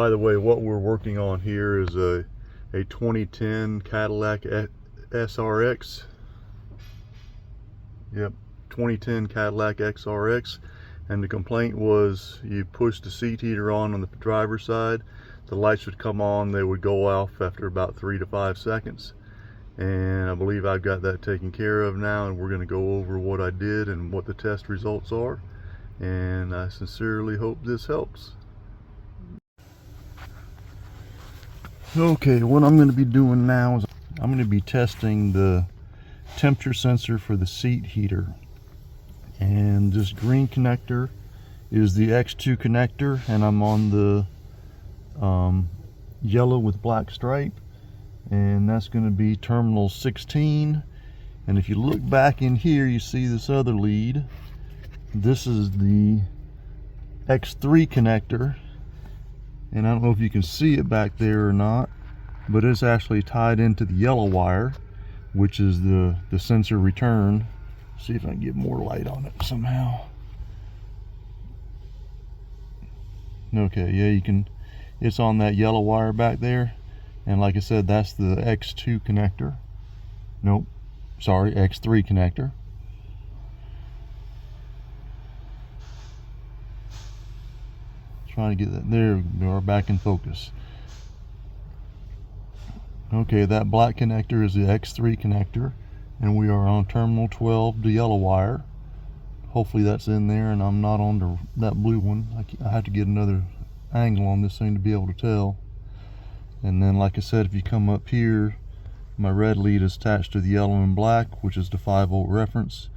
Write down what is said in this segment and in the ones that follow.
By the way, what we're working on here is a 2010 Cadillac SRX. Yep, 2010 Cadillac XRX. And the complaint was you push the seat heater on the driver's side, the lights would come on, they would go off after about 3 to 5 seconds. And I believe I've got that taken care of now, and we're going to go over what I did and what the test results are. And I sincerely hope this helps. Okay, what I'm going to be doing now is I'm going to be testing the temperature sensor for the seat heater. And this green connector is the X2 connector, and I'm on the yellow with black stripe, and that's going to be terminal 16. And if you look back in here, you see this other lead. This is the X3 connector, and I don't know if you can see it back there or not, but it's actually tied into the yellow wire, which is the sensor return. See if I can get more light on it somehow. Okay, yeah, you can, it's on that yellow wire back there, and like I said, that's the X2 connector. Nope, sorry, X3 connector. Trying to get that, there we are, back in focus. Okay, that black connector is the X3 connector, and we are on terminal 12, the yellow wire. Hopefully that's in there and I'm not on that blue one. I have to get another angle on this thing to be able to tell. And then, like I said, if you come up here, my red lead is attached to the yellow and black, which is the 5-volt reference,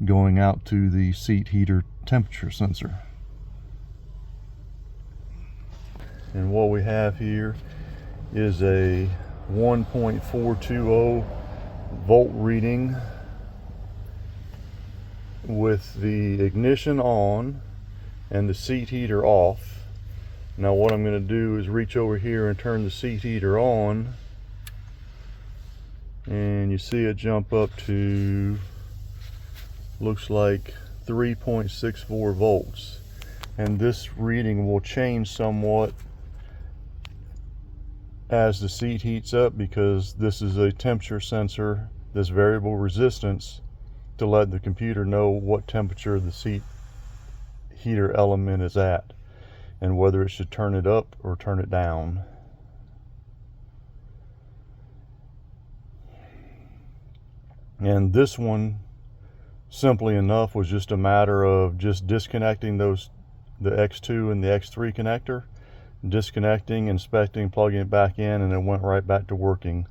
going out to the seat heater temperature sensor. And what we have here is a 1.420 volt reading with the ignition on and the seat heater off. Now what I'm going to do is reach over here and turn the seat heater on, and you see it jump up to, looks like 3.64 volts, and this reading will change somewhat as the seat heats up, because this is a temperature sensor, this variable resistance, to let the computer know what temperature the seat heater element is at and whether it should turn it up or turn it down. And this one, simply enough, was just a matter of just disconnecting the X2 and the X3 connector, disconnecting, inspecting, plugging it back in, and it went right back to working.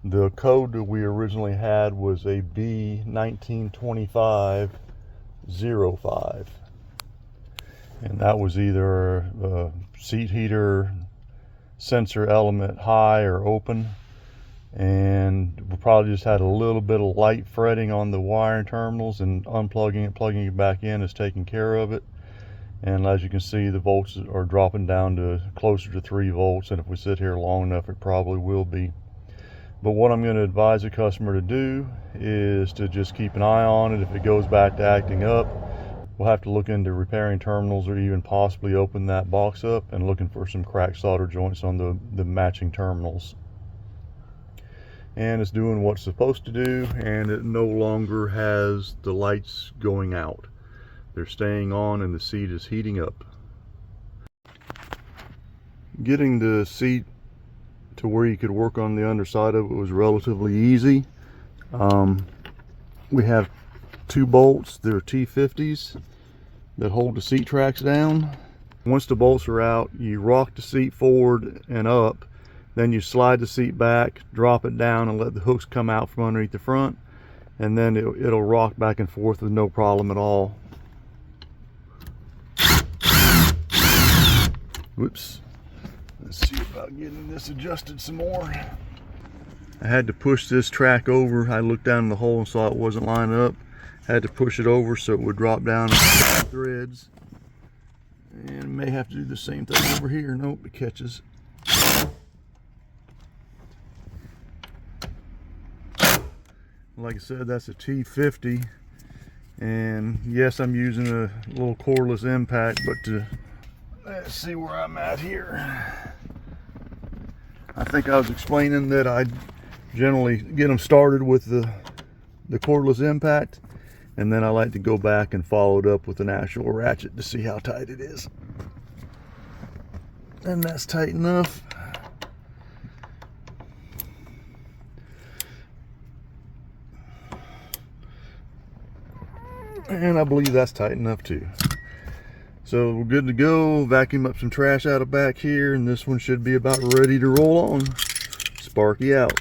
The code that we originally had was a B192505, and that was either a seat heater sensor element high or open, and we probably just had a little bit of light fretting on the wiring terminals, and unplugging it, plugging it back in is taking care of it. And as you can see, the volts are dropping down to closer to 3 volts, and if we sit here long enough, it probably will be. But what I'm going to advise a customer to do is to just keep an eye on it. If it goes back to acting up, we'll have to look into repairing terminals, or even possibly open that box up and looking for some cracked solder joints on the matching terminals. And it's doing what it's supposed to do, and it no longer has the lights going out. They're staying on and the seat is heating up. Getting the seat to where you could work on the underside of it was relatively easy. We have 2 bolts, they're T50s, that hold the seat tracks down. Once the bolts are out, you rock the seat forward and up, then you slide the seat back, drop it down, and let the hooks come out from underneath the front, and then it'll rock back and forth with no problem at all. Whoops. Let's see about getting this adjusted some more. I had to push this track over. I looked down in the hole and saw it wasn't lining up. Had to push it over so it would drop down into the threads. And may have to do the same thing over here. Nope, it catches. Like I said, that's a T50. And yes, I'm using a little cordless impact, but to Let's see where I'm at here. I think I was explaining that I generally get them started with the cordless impact, and then I like to go back and follow it up with an actual ratchet to see how tight it is. And that's tight enough. And I believe that's tight enough too. So we're good to go. Vacuum up some trash out of back here, and this one should be about ready to roll on. Sparky out.